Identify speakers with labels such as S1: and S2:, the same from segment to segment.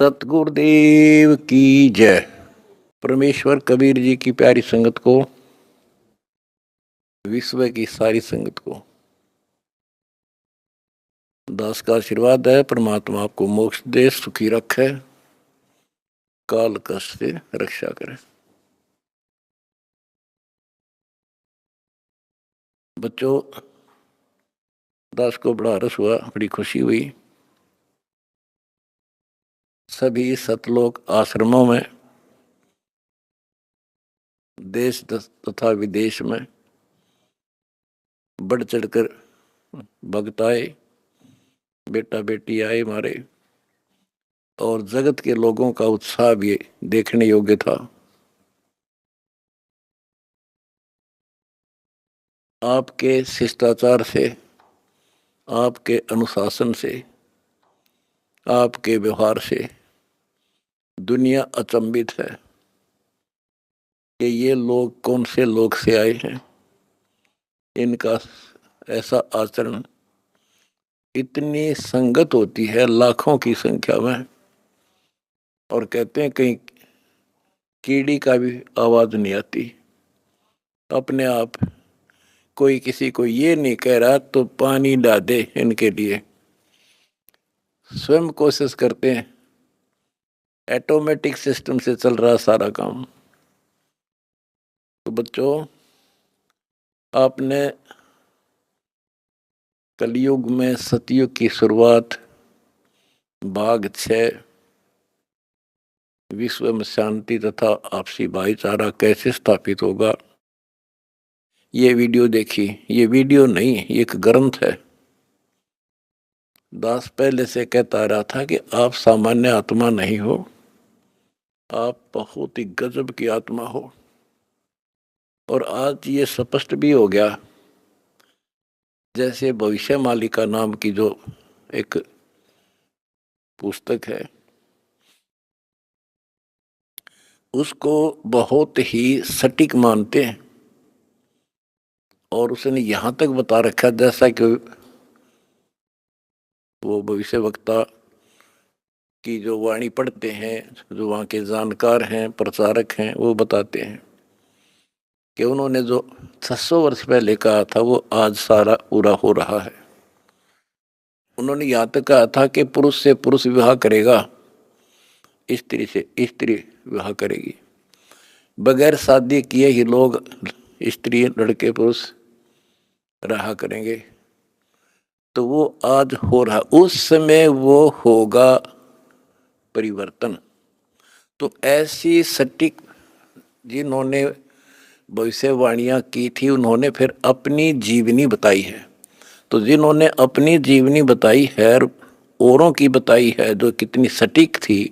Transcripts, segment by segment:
S1: सतगुरुदेव की जय। परमेश्वर कबीर जी की प्यारी संगत को, विश्व की सारी संगत को दास का आशीर्वाद है। परमात्मा आपको मोक्ष दे, सुखी रखे, काल कष्ट से रक्षा करे। बच्चों, दास को बड़ा रस हुआ, बड़ी खुशी हुई। सभी सतलोक आश्रमों में, देश तथा विदेश में बढ़ चढ़कर भक्त आए, बेटा बेटी आए हमारे, और जगत के लोगों का उत्साह भी देखने योग्य था। आपके शिष्टाचार से, आपके अनुशासन से, आपके व्यवहार से दुनिया अचंभित है कि ये लोग कौन से लोग से आए हैं। इनका ऐसा आचरण, इतनी संगत होती है लाखों की संख्या में, और कहते हैं कहीं कीड़ी का भी आवाज नहीं आती। अपने आप कोई किसी को ये नहीं कह रहा तो पानी डाल दे, इनके लिए स्वयं कोशिश करते हैं। ऑटोमेटिक सिस्टम से चल रहा सारा काम। तो बच्चों, आपने कलयुग में सतयुग की शुरुआत, भाग 6, विश्व में शांति तथा आपसी भाईचारा कैसे स्थापित होगा, ये वीडियो देखी। ये वीडियो नहीं, ये एक ग्रंथ है। दास पहले से कहता रहा था कि आप सामान्य आत्मा नहीं हो, आप बहुत ही गजब की आत्मा हो। और आज ये स्पष्ट भी हो गया। जैसे भविष्यमालिका नाम की जो एक पुस्तक है, उसको बहुत ही सटीक मानते हैं। और उसने यहां तक बता रखा, जैसा कि वो भविष्य वक्ता की जो वाणी पढ़ते हैं, जो वहाँ के जानकार हैं, प्रचारक हैं, वो बताते हैं कि उन्होंने जो 600 वर्ष पहले कहा था वो आज सारा पूरा हो रहा है। उन्होंने यहाँ तक कहा था कि पुरुष से पुरुष विवाह करेगा, स्त्री से स्त्री विवाह करेगी। बगैर शादी किए ही लोग, स्त्री लड़के पुरुष रहा करेंगे। तो वो आज हो रहा, उस समय वो होगा परिवर्तन। तो ऐसी सटीक जिन्होंने भविष्यवाणियां की थी, उन्होंने फिर अपनी जीवनी बताई है। तो जिन्होंने अपनी जीवनी बताई है, औरों की बताई है जो कितनी सटीक थी,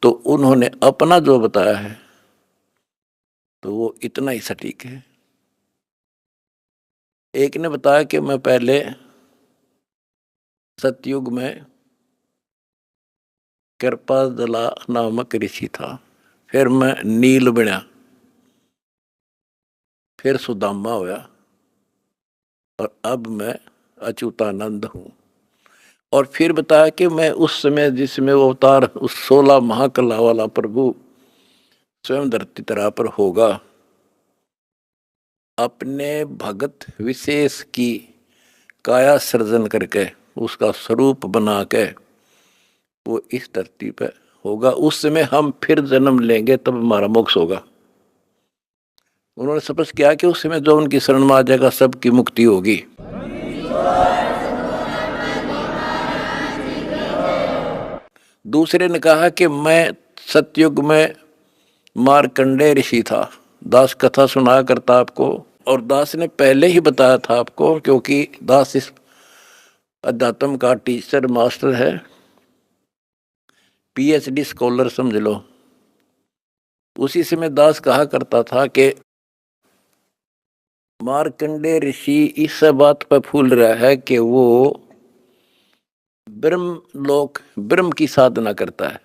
S1: तो उन्होंने अपना जो बताया है तो वो इतना ही सटीक है। एक ने बताया कि मैं पहले सतयुग में कृपाजला नामक ऋषि था, फिर मैं नील बना, फिर सुदामा होया, और अब मैं अच्युतानंद हूं। और फिर बताया कि मैं उस समय जिसमें वो अवतार, उस 16 महाकला वाला प्रभु स्वयं धरती तरह पर होगा, अपने भगत विशेष की काया सृजन करके, उसका स्वरूप बना के वो इस धरती पर होगा। उस समय हम फिर जन्म लेंगे, तब हमारा मोक्ष होगा। उन्होंने स्पष्ट किया कि उस समय जो उनकी शरण में आ जाएगा, सबकी मुक्ति होगी। दूसरे ने कहा कि मैं सतयुग में मार्कंडेय ऋषि था। दास कथा सुनाया करता आपको, और दास ने पहले ही बताया था आपको, क्योंकि दास इस अध्यात्म का टीचर मास्टर है, पीएचडी स्कॉलर समझ लो। उसी समय दास कहा करता था कि मार्कंडेय ऋषि इस बात पर फूल रहा है कि वो ब्रह्म लोक, ब्रह्म की साधना करता है,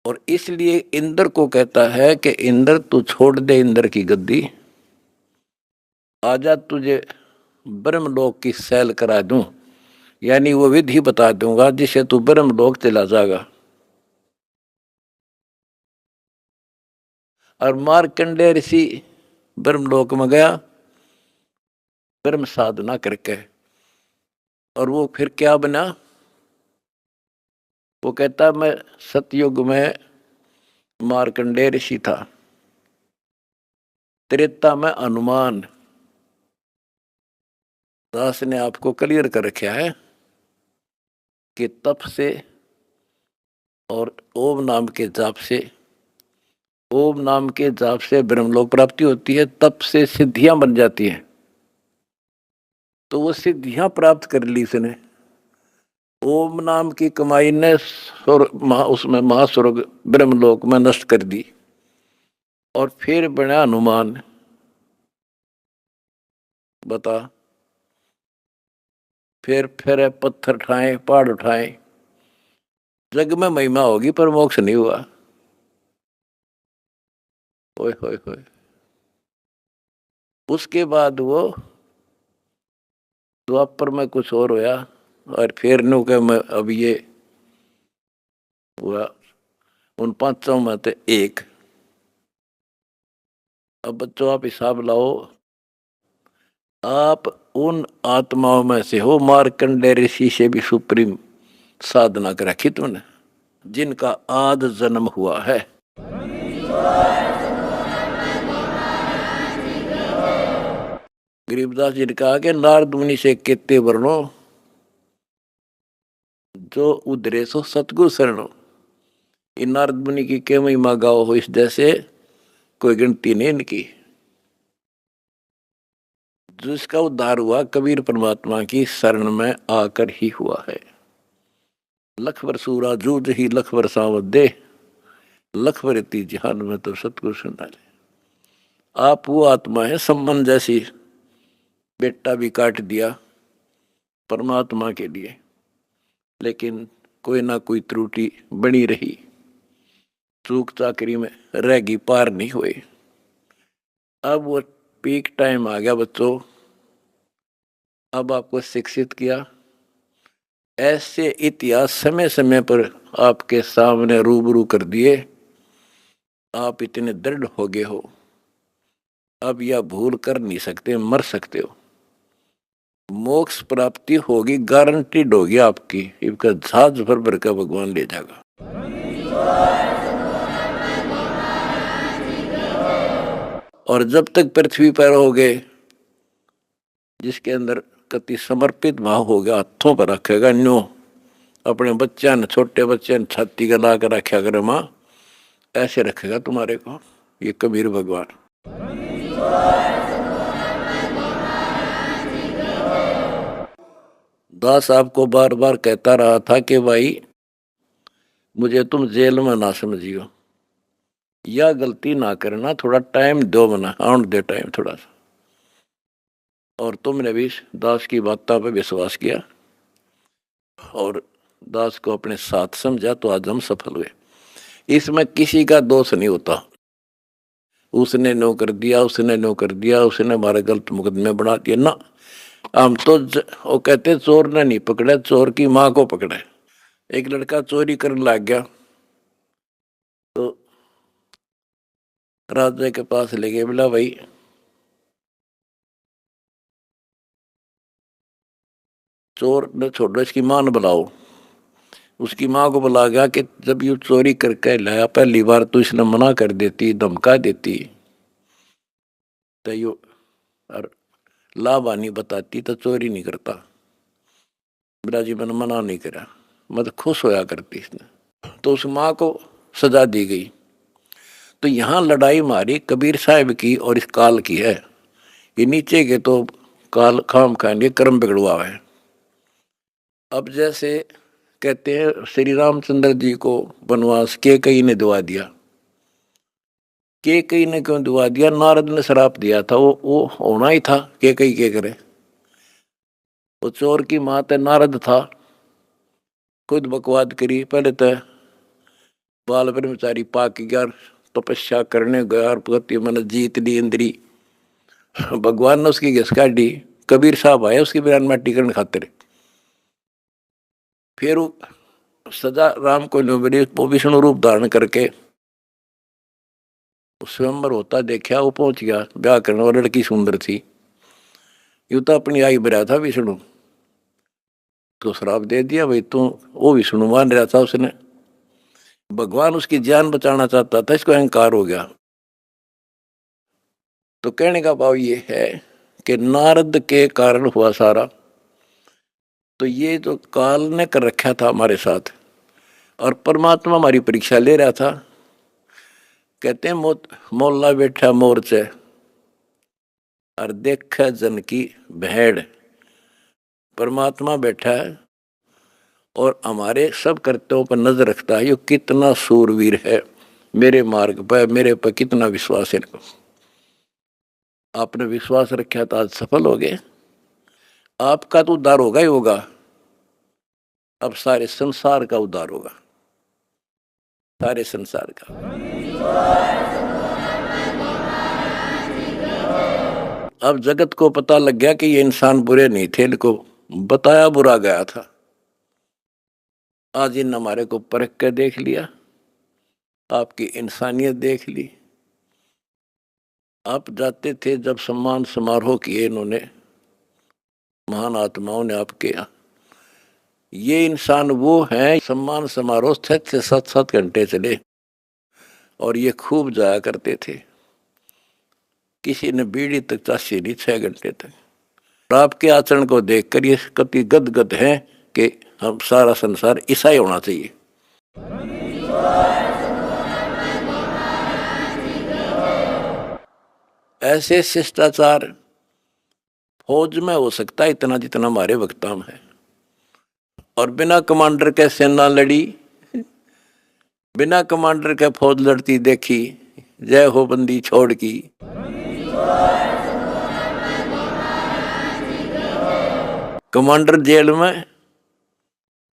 S1: और इसलिए इंद्र को कहता है कि इंद्र तू छोड़ दे इंद्र की गद्दी, आजा तुझे ब्रह्मलोक की सैल करा दूं। यानी वो विधि बता दूंगा जिससे तू ब्रह्मलोक चला जाएगा। और मार्कंडेय ऋषि ब्रह्मलोक में गया ब्रह्म साधना करके, और वो फिर क्या बना? वो कहता मैं सतयुग में मार्कंडेय ऋषि था, त्रेता में हनुमान। दास ने आपको क्लियर कर रखा है कि तप से और ओम नाम के जाप से, ओम नाम के जाप से ब्रह्मलोक प्राप्ति होती है, तप से सिद्धियां बन जाती हैं। तो वो सिद्धियां प्राप्त कर ली इसने, ओम नाम की कमाई ने उसमें महास्वर्ग ब्रह्मलोक में नष्ट कर दी, और फिर बना हनुमान। बता, फिर पत्थर उठाए, पहाड़ उठाए, जग में महिमा होगी पर मोक्ष नहीं हुआ। ओए होए होए। उसके बाद वो द्वापर में कुछ और होया, और फिर नु के मैं अब ये हुआ उन पांचों में से एक। अब बच्चों आप हिसाब लाओ, आप उन आत्माओं में से हो मार्कंडेय ऋषि से भी सुप्रीम साधना कर रखी तुमने, जिनका आद जन्म हुआ है। गरीबदास जी ने कहा कि नारद मुनि से केते वर्णो जो उधरे सो सतगुरु शरणो। इन नारद मुनि की के महिमा गाओ हो इस जैसे कोई गिनती नहीं इनकी। जिसका उद्धार हुआ कबीर परमात्मा की शरण में आकर ही हुआ है। लख वर सूरा जूझ ही लख वर सावत दे, लख वर इति जहान में तो सतगुरु सुनाले। आप वो आत्मा है सम्मन जैसी, बेटा भी काट दिया परमात्मा के लिए, लेकिन कोई ना कोई त्रुटि बनी रही, चूक चाकरी में रहेगी, पार नहीं हुए। अब वो पीक टाइम आ गया बच्चों, अब आपको शिक्षित किया, ऐसे इतिहास समय समय पर आपके सामने रूबरू कर दिए, आप इतने दृढ़ हो गए हो, अब यह भूल कर नहीं सकते, मर सकते हो। मोक्ष प्राप्ति होगी, गारंटीड होगी आपकी, इसका जहाज भर भर का भगवान ले जाएगा। और जब तक पृथ्वी पर होगे, जिसके अंदर कति समर्पित भाव हो गया, हाथों पर रखेगा न्यो, अपने बच्चा ने, छोटे बच्चे ने छाती का ला कर रखा करे माँ, ऐसे रखेगा तुम्हारे को ये कबीर भगवान। दास आपको बार बार कहता रहा था कि भाई मुझे तुम जेल में ना समझियो, या गलती ना करना, थोड़ा टाइम दो, मना आउट दे टाइम थोड़ा सा। और तुमने भी दास की बातों पर विश्वास किया और दास को अपने साथ समझा, तो आज हम सफल हुए। इसमें किसी का दोष नहीं होता, उसने नो कर दिया, उसने नो कर दिया, उसने हमारे गलत मुकदमे बना दिए ना। हम तो वो कहते चोर ने नहीं पकड़े, चोर की माँ को पकड़े। एक लड़का चोरी करने लग गया तो राजा के पास ले गए, बोला भाई चोर ने छोड़ो, इसकी मां ने बुलाओ। उसकी माँ को बुला गया कि जब ये चोरी करके लाया, पहली बार तो इसने मना कर देती, धमका देती, तो यो और लाभानी बताती तो चोरी नहीं करता। मेरा जी मैंने मना नहीं करा, मैं तो खुश होया करती इसने। तो उस माँ को सजा दी गई। तो यहाँ लड़ाई मारी कबीर साहब की और इस काल की है। ये नीचे के तो काल खाम खाएंगे, कर्म बिगड़वा है। अब जैसे कहते हैं श्री रामचंद्र जी को वनवास के कई ने दुआ दिया, के कई ने क्यों दुआ दिया? नारद ने श्राप दिया था, वो होना ही था, के कई के करे। वो चोर की मात नारद था, खुद बकवाद करी। पहले तो बाल ब्रह्मचारी पाक गया, तपस्या करने गया और पति मन जीत ली इंद्री। भगवान ने उसकी घिस काटी, कबीर साहब आए उसकी बयान में टिकन खातिर। फिर सजा राम को मिली, वो विष्णु रूप धारण करके स्वयंवर होता देखा, वो पहुंच गया ब्याह करने, और लड़की सुंदर थी। यूं तो अपनी आई भरा था विष्णु, तो श्राप दे दिया भाई तू, वो विष्णु मान रहा था उसने, भगवान उसकी जान बचाना चाहता था, इसको अहंकार हो गया। तो कहने का भाव ये है कि नारद के कारण हुआ सारा, तो ये जो काल ने कर रखा था हमारे साथ, और परमात्मा हमारी परीक्षा ले रहा था। कहते हैं मोला बैठा मोर्चे और देख जन की भेड़, परमात्मा बैठा है और हमारे सब कर्तव्यों पर नजर रखता है। ये कितना सूरवीर है, मेरे मार्ग पर, मेरे पर कितना विश्वास है इनको। आपने विश्वास रखा तो आज सफल हो गए, आपका तो उद्धार होगा ही होगा, अब सारे संसार का उद्धार होगा, सारे संसार का। अब जगत को पता लग गया कि ये इंसान बुरे नहीं थे, इनको बताया बुरा गया था। आज इन हमारे को परख कर देख लिया, आपकी इंसानियत देख ली। आप जाते थे जब सम्मान समारोह किए इन्होंने, महान आत्माओं ने आपके यहाँ, ये इंसान वो हैं, सम्मान समारोह 6 से 7 घंटे चले और ये खूब जाया करते थे। किसी ने बीड़ी तक चाशी नहीं 6 घंटे तक। और आपके आचरण को देखकर ये कति गदगद है कि हम सारा संसार ऐसा ही होना चाहिए। ऐसे शिष्टाचार फौज में हो सकता है इतना जितना हमारे वक्ता में है, और बिना कमांडर के सेना लड़ी, बिना कमांडर के फौज लड़ती देखी, जय हो बंदी छोड़ की। कमांडर जेल में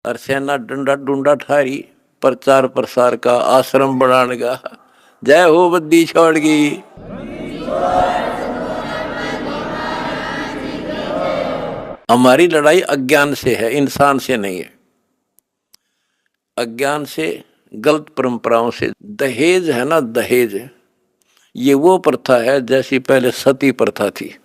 S1: और सेना डंडा डूंडा ठारी, प्रचार प्रसार का, आश्रम बनाने का, जय हो बंदी छोड़ की। हमारी लड़ाई अज्ञान से है, इंसान से नहीं है। अज्ञान से, गलत परंपराओं से। दहेज है ना, दहेज, ये वो प्रथा है जैसी पहले सती प्रथा थी।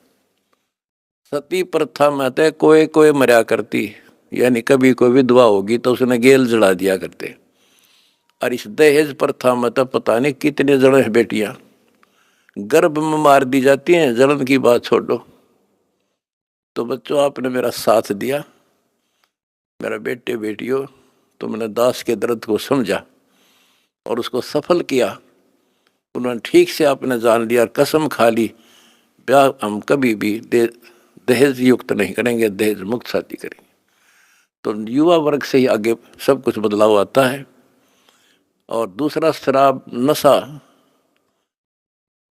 S1: सती प्रथा में तो कोई कोई मरा करती, यानी कभी कोई विधवा होगी तो उसने गेल जला दिया करते। और इस दहेज प्रथा में तो पता नहीं कितने जने बेटियां गर्भ में मार दी जाती हैं, जलन की बात छोड़ो। तो बच्चों, आपने मेरा साथ दिया, मेरा बेटे बेटियों, तुमने दास के दर्द को समझा और उसको सफल किया। उन्होंने ठीक से आपने जान लिया और कसम खा ली, ब्याह हम कभी भी दहेज युक्त नहीं करेंगे, दहेज मुक्त शादी करेंगे। तो युवा वर्ग से ही आगे सब कुछ बदलाव आता है। और दूसरा, शराब नशा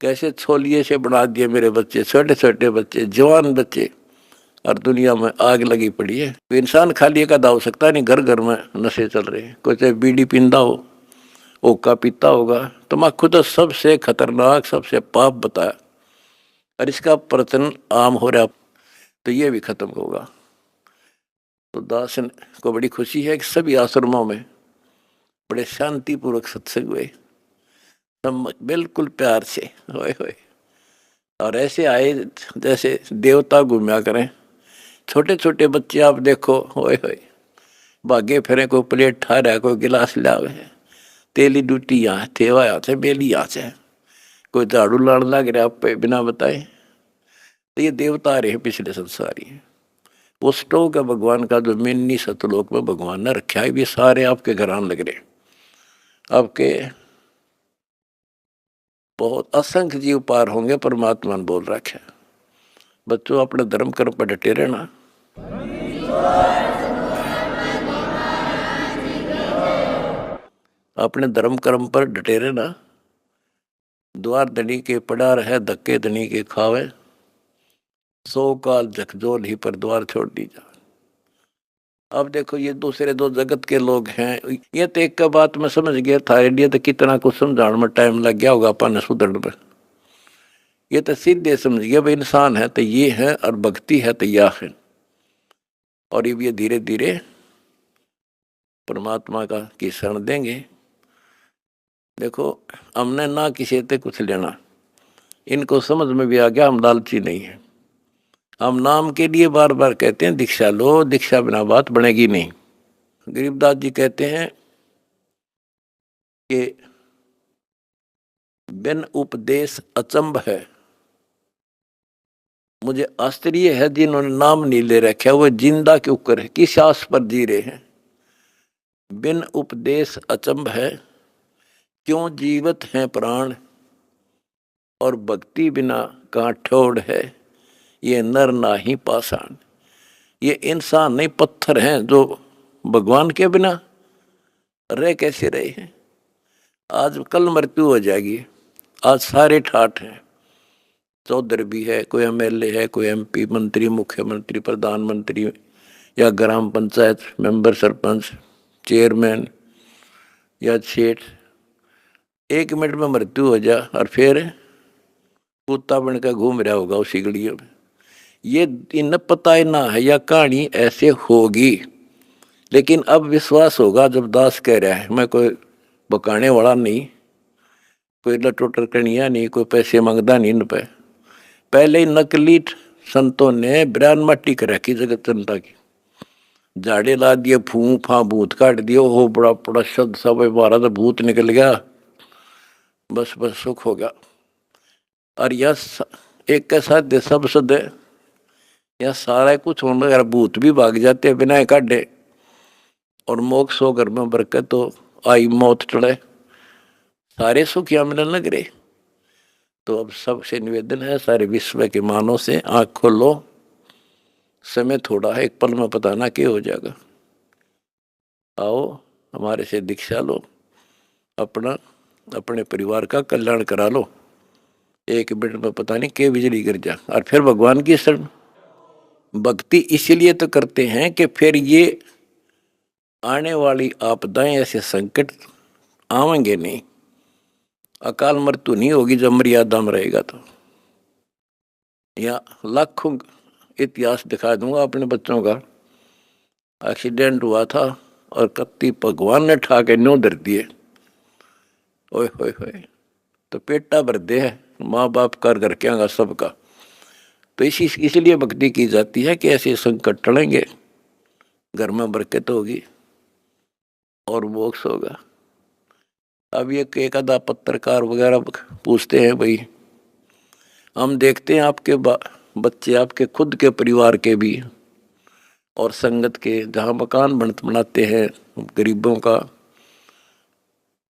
S1: कैसे छोलिए से बना दिए मेरे बच्चे, छोटे छोटे बच्चे, जवान बच्चे, और दुनिया में आग लगी पड़ी है। तो इंसान खाली एक आधा हो सकता नहीं, घर घर में नशे चल रहे हैं। कोई चाहे बीड़ी पींदा हो, ओका पीता होगा, तम्बाकू तो सबसे खतरनाक, सबसे पाप बताया, और इसका प्रचलन आम हो रहा, तो ये भी खत्म होगा। तो दास को बड़ी खुशी है कि सभी आश्रमों में बड़े शांतिपूर्वक सत्संग हुए, सब बिल्कुल प्यार से होए होए, और ऐसे आए जैसे देवता घूमया करें। छोटे छोटे बच्चे आप देखो, होए होए, भागे फिरे, कोई प्लेट ठा रहा है, कोई गिलास लावे है, तेली डूटी यहाँ थेवा यहाँ से बेली यहाँ से, कोई झाड़ू लाड़ लग रहा पे बिना बताए। तो ये देवता रहे पिछले संसारी है। वो स्टोक है भगवान का, जो मिन्नी सतलोक में भगवान ने रखा है, भी सारे आपके घर आने लग रहे। आपके बहुत असंख्य जीव पार होंगे, परमात्मा ने बोल रखा है। बच्चों, अपने धर्म कर्म पर डटे रहना। अपने धर्म कर्म पर डटे रहना। द्वार धनी के पड़ा रहे, धक्के धनी के खावे, 100 काल झकझोल ही पर द्वार छोड़ दी जा। अब देखो, ये दूसरे दो जगत के लोग हैं। ये तो एक का बात मैं समझ गया था, इंडिया तो कितना कुछ समझाने में टाइम लग गया होगा अपन सुधरने में। ये तो सीधे समझ गया भाई, इंसान है तो ये है और भक्ति है तो यह है। और ये धीरे धीरे परमात्मा का की शरण देंगे। देखो हमने ना किसी से कुछ लेना, इनको समझ में भी आ गया हम लालची नहीं है। हम नाम के लिए बार बार कहते हैं दीक्षा लो, दीक्षा बिना बात बनेगी नहीं। गरीबदास जी कहते हैं कि बिन उपदेश अचंभ है। मुझे आश्चर्य है जिन्होंने नाम नहीं ले रखा वो जिंदा क्यों कर, किस आस पर जी रहे हैं। बिन उपदेश अचंभ है, क्यों जीवित हैं प्राण, और भक्ति बिना कहाँ ठोड़ है, ये नर नाही पाषाण। ये इंसान नहीं पत्थर हैं जो भगवान के बिना रह कैसे रहे हैं। आज कल मृत्यु हो जाएगी, आज सारे ठाठ हैं। चौधरी भी है, कोई एमएलए है, कोई एमपी, मंत्री, मुख्यमंत्री, प्रधानमंत्री या ग्राम पंचायत मेंबर, सरपंच, चेयरमैन या सेठ। 1 मिनट में मृत्यु हो जा और फिर कुत्ता बनकर घूम रहा होगा उसी गलियों में। ये इन्हें पता ही ना है या कहानी ऐसे होगी, लेकिन अब विश्वास होगा जब दास कह रहा है। मैं कोई बकाने वाला नहीं, कोई लटोटर कनिया नहीं, कोई पैसे मांगता नहीं इन पे। पहले ही नकली संतों ने ब्रान मट्टी कर रखी जगत जनता की, झाड़े ला दिए, फू फा भूत काट दिए। हो बड़ा बड़ा शब्द सब मारा तो भूत निकल गया, बस बस सुख हो गया। और यह एक के साथ दे सब सद या सारा कुछ होने लगा, भूत भी भाग जाते बिना काटे, और मोक्ष हो घर में बरकत तो आई, मौत टले, सारे सुख यहाँ मिलने लग रहे। तो अब सबसे निवेदन है सारे विश्व के मानव से, आँख खोलो, समय थोड़ा है, एक पल में पता ना क्या हो जाएगा। आओ हमारे से दीक्षा लो, अपना अपने परिवार का कल्याण करा लो। 1 मिनट में पता नहीं क्या बिजली गिर जा, और फिर भगवान की शरण। भक्ति इसलिए तो करते हैं कि फिर ये आने वाली आपदाएं, ऐसे संकट आवेंगे नहीं, अकाल मृत्यु नहीं होगी जब मर्यादा में रहेगा। तो या लाखों इतिहास दिखा दूंगा अपने बच्चों का। एक्सीडेंट हुआ था और कत्ती भगवान ने ठा के न्यों धर दिए, ओए होए होए, तो पेटा भर दे है माँ बाप कर घर के आगा सबका। तो इसलिए भक्ति की जाती है कि ऐसे संकट टलेंगे, घर में बरकत होगी और मोक्ष होगा। अब ये एक आधा पत्रकार वगैरह पूछते हैं, भाई हम देखते हैं आपके बच्चे, आपके खुद के परिवार के भी और संगत के, जहाँ मकान बनाते हैं गरीबों का,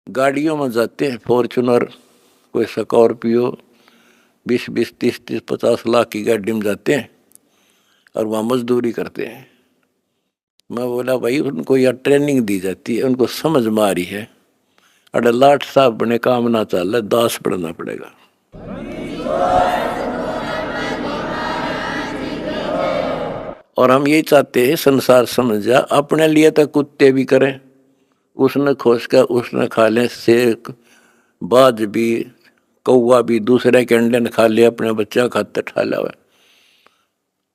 S1: गाड़ियों में जाते हैं, फॉर्चूनर, कोई स्कॉर्पियो, 20-20, 30-30, 50 लाख की गाड़ी में जाते हैं और वहाँ मजदूरी करते हैं। मैं बोला भाई उनको यह ट्रेनिंग दी जाती है, उनको समझ में आ रही है। अरे लाट साहब बने काम ना चल रहा, दास पढ़ना पड़ेगा। और हम यही चाहते हैं संसार समझ जा, अपने लिए तो कुत्ते भी करें, उसने खोज कर उसने खा ले, शेर बाज भी, कौवा भी दूसरे के अंडे खा ले, अपने बच्चा खाते ठा लावे।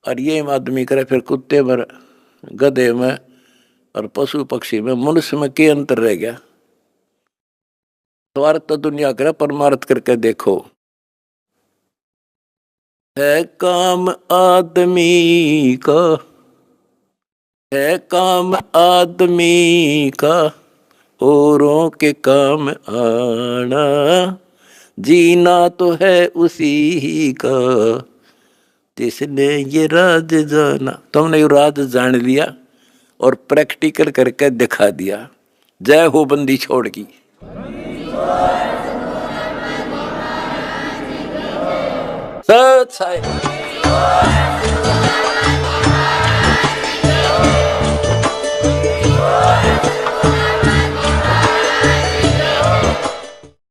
S1: और ये आदमी करे फिर कुत्ते में, गधे में और पशु पक्षी में, मनुष्य में क्या अंतर रह गया। स्वार्थ तो दुनिया करे, परमार्थ करके देखो। है काम आदमी का, है काम आदमी का, औरों के काम आना, जीना तो है उसी का जिसने ये राज जाना। तुमने ये राज जान लिया और प्रैक्टिकल करके दिखा दिया। जय हो बंदी छोड़ की। सच है।